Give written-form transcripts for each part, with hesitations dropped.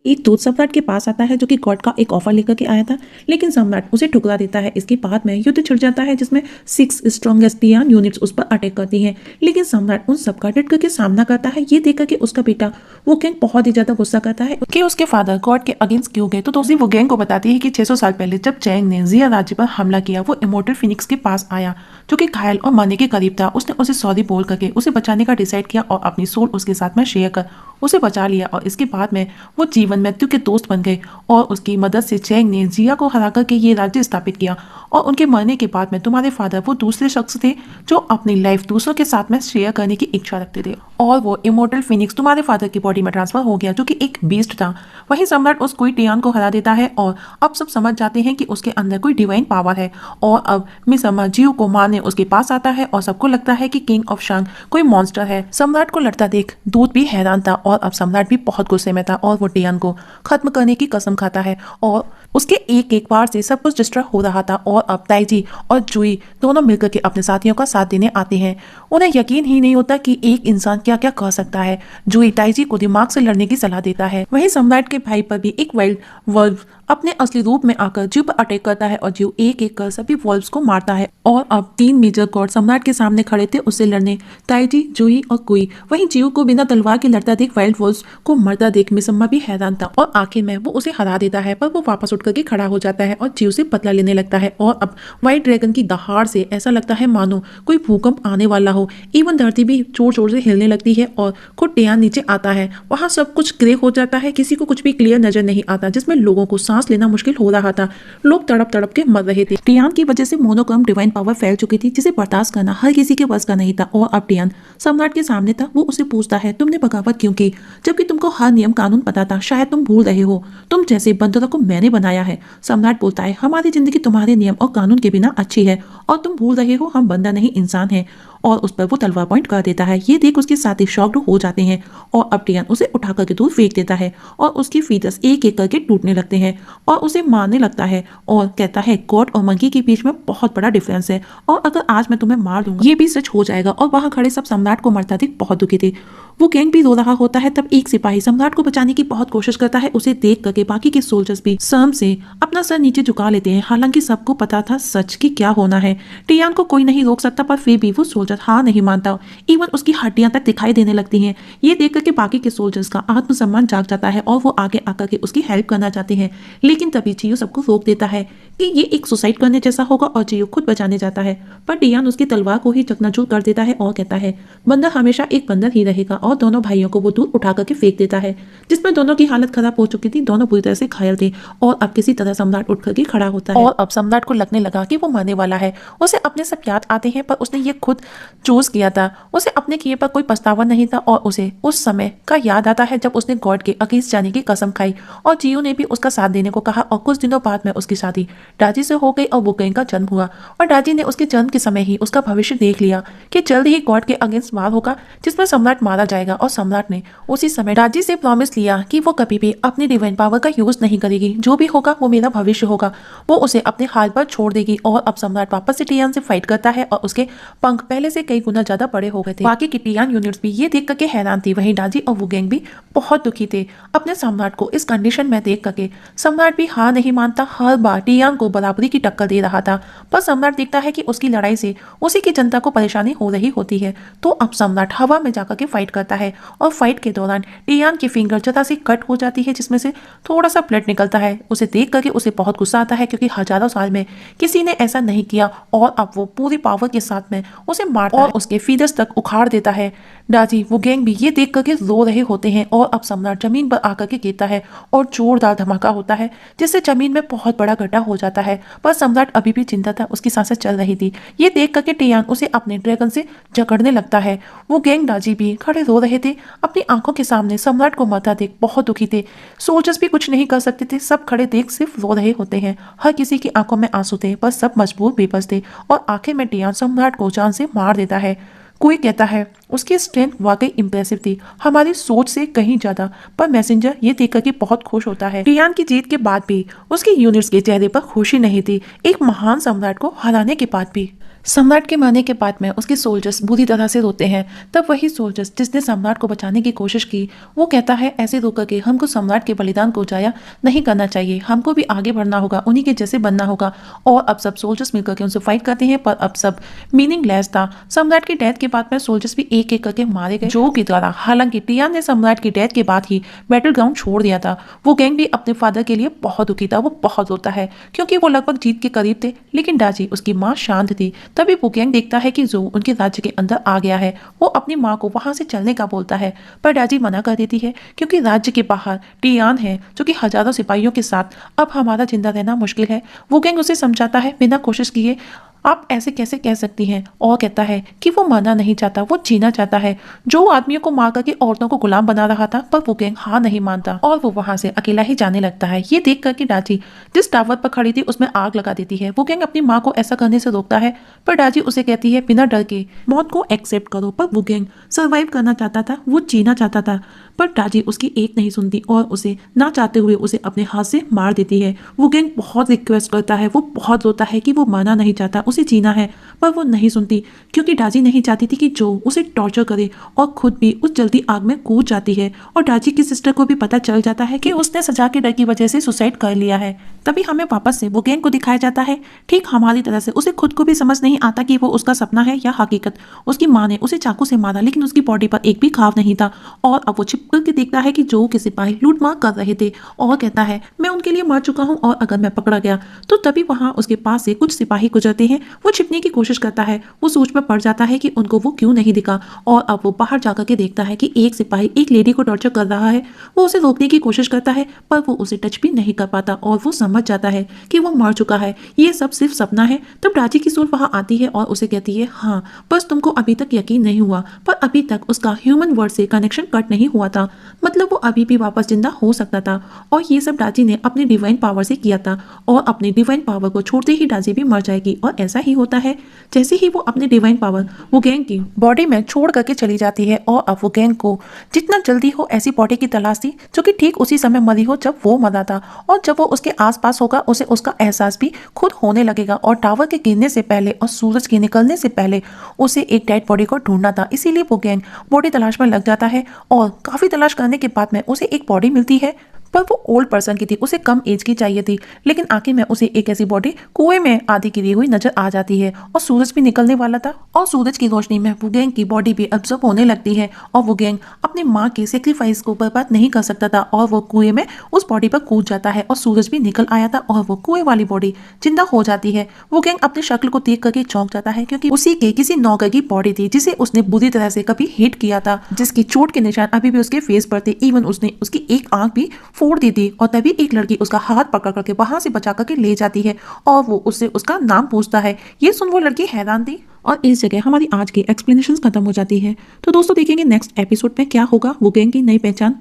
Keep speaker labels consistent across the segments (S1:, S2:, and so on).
S1: एक दूत सम्राट के पास आता है जो कि गॉड का एक ऑफर लेकर के आया था, लेकिन सम्राट उसे ठुकरा देता है। इसके बाद में युद्ध छिड़ जाता है जिसमें 6 स्ट्रॉन्गेस्ट टियान यूनिट्स उस पर अटैक करती हैं, लेकिन सम्राट उन सबका डट करके सामना करता है। ये देखकर कि उसका बेटा वो गैंग बहुत ही ज्यादा गुस्सा करता है कि उसके फादर गॉड के अगेंस्ट क्यों गए। तो दोस्ती वो गैंग को बताती है कि 600 साल पहले जब चैंग ने जिया राज्य पर हमला किया, वो इमोर्टल फिनिक्स के पास आया जो कि घायल और मरने के करीब था। उसने उसे सॉरी बोल करके उसे बचाने का डिसाइड किया और अपनी सोल उसके साथ में शेयर कर उसे बचा लिया, और इसके बाद में वो जीवन मृत्यु के दोस्त बन गए और उसकी मदद से चैंग ने जिया को हरा करके ये राज्य स्थापित किया। और उनके मरने के बाद में तुम्हारे फादर वो दूसरे शख्स थे जो अपनी लाइफ दूसरों के साथ में शेयर करने की इच्छा रखते थे, और वो इमोर्टल फिनिक्स तुम्हारे फादर की बॉडी में ट्रांसफर हो गया जो कि एक बीस्ट था। वहीं सम्राट उस कोई टियान को हरा देता है और अब सब समझ जाते हैं कि उसके अंदर कोई डिवाइन पावर है। और अब मिसम्मा जियो को मारने उसके पास आता है और सबको लगता है कि किंग ऑफ शांग कोई मॉन्स्टर है। सम्राट को लड़ता देख दूत भी हैरान था और अब सम्राट भी बहुत गुस्से में था और वो टियान को खत्म करने की कसम खाता है। और उसके एक एक बार से सब कुछ डिस्ट्रॉय हो रहा था और अब ताइजी और जुई दोनों मिलकर के अपने साथियों का साथ देने आते हैं। उन्हें यकीन ही नहीं होता कि एक इंसान क्या क्या कर सकता है। जुई ताइजी को दिमाग से लड़ने की सलाह देता है। वहीं सम्राट के भाई पर भी एक वाइल्ड वल्व अपने असली रूप में आकर जीव पर अटैक करता है और जीव एक एक कर सभी वॉल्व्स को मारता है। और अब 3 मेजर गॉड सम्राट के सामने खड़े थे उससे लड़ने, ताइजी, जूही और कुई। वहीं जीव को बिना तलवार के लड़ता देख वाइल्ड वॉल्व्स को मरता देख मिसम्मा भी हैरान था और आखिर में वो उसे हरा देता है, पर वो वापस उठ करके खड़ा हो जाता है और जीव से बदला लेने लगता है। और अब व्हाइट ड्रैगन की दहाड़ से ऐसा लगता है मानो कोई भूकंप आने वाला हो। इवन धरती भी जोर जोर से हिलने लगती है और खुद टियान नीचे आता है। वहां सब कुछ ग्रे हो जाता है, किसी को कुछ भी क्लियर नजर नहीं आता, जिसमें लोगों को सांस लेना मुश्किल हो रहा था। लोग तड़प तड़प के मर रहे थे। टियान की वजह से मोनोक्रम डिवाइन पावर फैल चुकी थी जिसे बर्दाश्त करना हर किसी के बस का नहीं था। और अब टियान सम्राट के सामने था। वो उसे पूछता है, तुमने बगावत क्यों की जबकि तुमको हर नियम कानून पता था? शायद तुम भूल रहे हो, तुम जैसे बंदरों को मैंने बनाया है। सम्राट बोलता है, हमारी जिंदगी तुम्हारे नियम और कानून के बिना अच्छी है और तुम भूल रहे हो हम बंदर नहीं इंसान हैं। और उस पर वो तलवार पॉइंट कर देता है। ये देख उसके साथी शॉक्ड हो जाते हैं और अब टियान उसे उठा करके दूर फेंक देता है और उसकी फीटस एक एक करके टूटने लगते हैं और उसे मारने लगता है और कहता है, गॉड और मंकी के बीच में बहुत बड़ा डिफरेंस है और अगर आज मैं तुम्हें मार दूंगा ये भी सच हो जाएगा। और वहां खड़े सब सम्राट को मरता देख बहुत दुखी थे। वो गैंग भी रो रहा होता है। तब एक सिपाही सम्राट को बचाने की बहुत कोशिश करता है। उसे देख करके बाकी के सोल्जर्स भी शर्म से अपना सर नीचे झुका लेते हैं। हालांकि सबको पता था सच की क्या होना है। टियान को कोई नहीं रोक सकता, पर फिर भी वो सोल्जर हार नहीं मानता। इवन उसकी हड्डियां तक दिखाई देने लगती हैं। ये देख करके बाकी के सोल्जर्स का आत्मसम्मान जाग जाता है और वो आगे आकर के उसकी हेल्प करना चाहते हैं, लेकिन तभी जियो सबको रोक देता है कि ये एक सुसाइड करने जैसा होगा और जियो खुद बचाने जाता है। पर टियान उसकी तलवार को ही चकनाचूर कर देता है और कहता है, बंदर हमेशा एक बंदर ही रहेगा। और दोनों भाइयों को वो दूर उठा करके फेंक देता है, जिसमें दोनों की हालत खराब हो चुकी थी। दोनों बुरी तरह से घायल थे और अब किसी तरह सम्राट उठ करके खड़ा होता है। और अब सम्राट को लगने लगा कि वो मरने वाला है। उसे अपने सब याद आते हैं, पर उसने ये खुद चूज किया था। उसे अपने किए पर कोई पछतावा नहीं था और उसे उस समय का याद आता है जब उसने गॉड के अगेंस्ट जाने की कसम खाई और जियो ने भी उसका साथ देने को कहा। और कुछ दिनों बाद में उसकी शादी डाजी से हो गई और वो गैंग का जन्म हुआ। और डाजी ने उसके जन्म के समय ही उसका भविष्य देख लिया कि जल्द ही गॉड के अगेंस्ट वार होगा जिसमें सम्राट मारा जाएगा। और सम्राट ने उसी समय डाजी से प्रॉमिस लिया कि वो कभी भी अपनी डिवाइन पावर का यूज नहीं करेगी। जो भी होगा वो मेरा भविष्य होगा। वो उसे अपने हाल पर छोड़ देगी। और अब सम्राट वापस से टियान से फाइट करता है और उसके पंख पहले से कई गुना ज्यादा बड़े हो गए थे। बाकी की टियान यूनिट्स भी ये देख करके हैरान थी। वहीं डाजी और वो गैंग भी बहुत दुखी थे अपने सम्राट को इस कंडीशन में देख करके। सम्राट भी हार नहीं मानता, हर बार टियान को बराबरी की टक्कर दे रहा था। पर सम्राट देखता है कि उसकी लड़ाई से उसी की जनता को परेशानी हो रही होती है, तो अब सम्राट हवा में जाकर के फाइट करता है। और फाइट के दौरान टियान की फिंगर जरा सी कट हो जाती है जिसमें से थोड़ा सा ब्लड निकलता है। उसे देख करके उसे बहुत गुस्सा आता है क्योंकि हजारों साल में किसी ने ऐसा नहीं किया और अब वो पूरी पावर के साथ में उसे मारता और उसके फीदर्स तक उखाड़ देता है। डाजी वो गैंग भी ये देख करके रो रहे होते हैं और अब सम्राट जमीन पर आकर के गिरता है और जोरदार धमाका होता है जिससे जमीन में बहुत बड़ा गड्ढा हो जाता है। पर सम्राट अभी भी चिंता था, उसकी सांसें चल रही थी। ये देख करके टियान उसे अपने ड्रैगन से जकड़ने लगता है। वो गैंग डाजी भी खड़े रो रहे थे अपनी आंखों के सामने। सम्राट को मरता देख बहुत दुखी थे। सोल्जर्स भी कुछ नहीं कर सकते थे, सब खड़े देख सिर्फ रो रहे होते हैं। हर किसी की आंखों में आंसू थे, पर सब मजबूर बेबस थे। और आखिर में टियान सम्राट को जान से मार देता है। कोई कहता है उसकी स्ट्रेंथ वाकई इंप्रेसिव थी, हमारी सोच से कहीं ज्यादा। पर मैसेंजर ये देखकर कि बहुत खुश होता है। टियान की जीत के बाद भी उसके यूनिट्स के चेहरे पर खुशी नहीं थी, एक महान सम्राट को हराने के बाद भी। सम्राट के मरने के बाद में उसके सोल्जर्स बुरी तरह से रोते हैं। तब वही सोल्जर्स जिसने सम्राट को बचाने की कोशिश की वो कहता है ऐसे रो करके हमको सम्राट के बलिदान को जाया नहीं करना चाहिए, हमको भी आगे बढ़ना होगा, उन्हीं के जैसे बनना होगा। और अब सब सोल्जर्स मिलकर के उनसे फाइट करते हैं, पर अब सब मीनिंगलेस था। सम्राट की डेथ के बाद में सोल्जर्स भी एक एक करके मारे गए जो की द्वारा। हालांकि टियान ने सम्राट की डेथ के बाद ही बैटल ग्राउंड छोड़ दिया था। वो गैंग भी अपने फादर के लिए बहुत दुखी था, वो बहुत रोता है क्योंकि वो लगभग जीत के करीब थे, लेकिन डाजी उसकी माँ शांत थी। तभी वुगेंग देखता है कि जो उनके राज्य के अंदर आ गया है। वो अपनी माँ को वहां से चलने का बोलता है, पर डाजी मना कर देती है क्योंकि राज्य के बाहर टियान है जो कि हजारों सिपाहियों के साथ अब हमारा जिंदा रहना मुश्किल है। वुगेंग उसे समझाता है बिना कोशिश किए आप ऐसे कैसे कह सकती हैं, और कहता है कि वो मरना नहीं चाहता, वो जीना चाहता है। जो आदमियों को मार करके औरतों को गुलाम बना रहा था, पर वुगेंग हार नहीं मानता और वो वहां से अकेला ही जाने लगता है। ये देख करके डाजी जिस टावर पर खड़ी थी उसमें आग लगा देती है। वुगेंग अपनी माँ को ऐसा करने से रोकता है, पर डाजी उसे कहती है बिना डर के मौत को एक्सेप्ट करो। पर वुगेंग सर्वाइव करना चाहता था, वो जीना चाहता था, पर डाजी उसकी एक नहीं सुनती और उसे ना चाहते हुए उसे अपने हाथ से मार देती है। वुगेंग बहुत रिक्वेस्ट करता है, वो बहुत रोता है कि वो मरना नहीं चाहता, उसे जीना है, पर वो नहीं सुनती क्योंकि डाजी नहीं चाहती थी कि जो उसे टॉर्चर करे और खुद भी उस जल्दी आग में कूद जाती है। और डाजी की सिस्टर को भी पता चल जाता है कि उसने सजा के डर की वजह से सुसाइड कर लिया है। तभी हमें वापस से वुगेंग को दिखाया जाता है ठीक हमारी तरह से। उसे खुद को भी समझ नहीं आता कि वो उसका सपना है या हकीकत। उसकी माँ ने उसे चाकू से मारा लेकिन उसकी बॉडी पर एक भी घाव नहीं था और अब वो छिप करके देखता है कि जो के सिपाही लूटमार कर रहे थे और कहता है मैं उनके लिए मर चुका हूँ और अगर मैं पकड़ा गया तो। तभी वहां उसके पास से कुछ सिपाही गुजरते हैं। वो छिपने की कोशिश करता है, वो सोच में पड़ जाता है कि उनको वो क्यों नहीं दिखा और अब वो बाहर जाकर के देखता है कि एक सिपाही एक लेडी को टॉर्चर कर रहा है। वो उसे रोकने की कोशिश करता है पर वो उसे टच भी नहीं कर पाता और वो समझ जाता है कि वो मर चुका है, ये सब सिर्फ सपना है। तब डाची की सोल वहां आती है और उसे कहती है हाँ बस तुमको अभी तक यकीन नहीं हुआ, पर अभी तक उसका ह्यूमन वर्ल्ड से कनेक्शन कट नहीं हुआ था, मतलब वो अभी भी वापस जिंदा हो सकता था। और ये सब डाची ने अपने डिवाइन पावर से किया था और अपनी डिवाइन पावर को छोड़ते ही डाची भी मर जाएगी। और ऐसा ही होता है, जैसे ही वो अपने डिवाइन पावर वुगेंग की बॉडी में छोड़ करके चली जाती है और अब वुगेंग को जितना जल्दी हो ऐसी बॉडी की तलाश थी जो कि ठीक उसी समय मरी हो जब वो मरा था। और जब वो उसके आसपास होगा उसे उसका एहसास भी खुद होने लगेगा और टावर के गिरने से पहले और सूरज के निकलने से पहले उसे एक डेड बॉडी को ढूंढना था। इसीलिए वुगेंग बॉडी तलाश में लग जाता है और काफी तलाश करने के बाद में उसे एक बॉडी मिलती है, पर वो ओल्ड पर्सन की थी, उसे कम एज की चाहिए थी। लेकिन आखिर में उसे एक ऐसी बॉडी कुएं में आधी गिरी हुई नजर आ जाती है और सूरज भी निकलने वाला था और सूरज की रोशनी में वुगेंग की बॉडी भी अब्जॉर्ब होने लगती है और वुगेंग अपने माँ के सेक्रीफाइस को बर्बाद नहीं कर सकता था और वो कुएं में उस बॉडी पर कूद जाता है और सूरज भी निकल आया था और वो कुएं वाली बॉडी जिंदा हो जाती है। वुगेंग अपनी शक्ल को देख करके चौंक जाता है क्योंकि उसी के किसी नौकर की बॉडी थी जिसे उसने बुरी तरह से कभी हिट किया था, जिसकी चोट के निशान अभी भी उसके फेस पर थे। इवन उसने उसकी एक आंख भी फोड़ दी थी और तभी एक लड़की उसका हाथ पकड़ करके वहां से बचा करके ले जाती है और वो उससे उसका नाम पूछता है। ये सुन वो लड़की हैरान थी और इस जगह हमारी आज की एक्सप्लेनेशंस खत्म हो जाती है। तो दोस्तों देखेंगे नेक्स्ट एपिसोड में क्या होगा, वुगेंग की नई पहचान,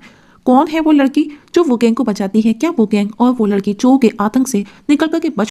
S1: कौन है वो लड़की जो वुगेंग को बचाती है, क्या वुगेंग और वो लड़की जो के आतंक से निकल करके बच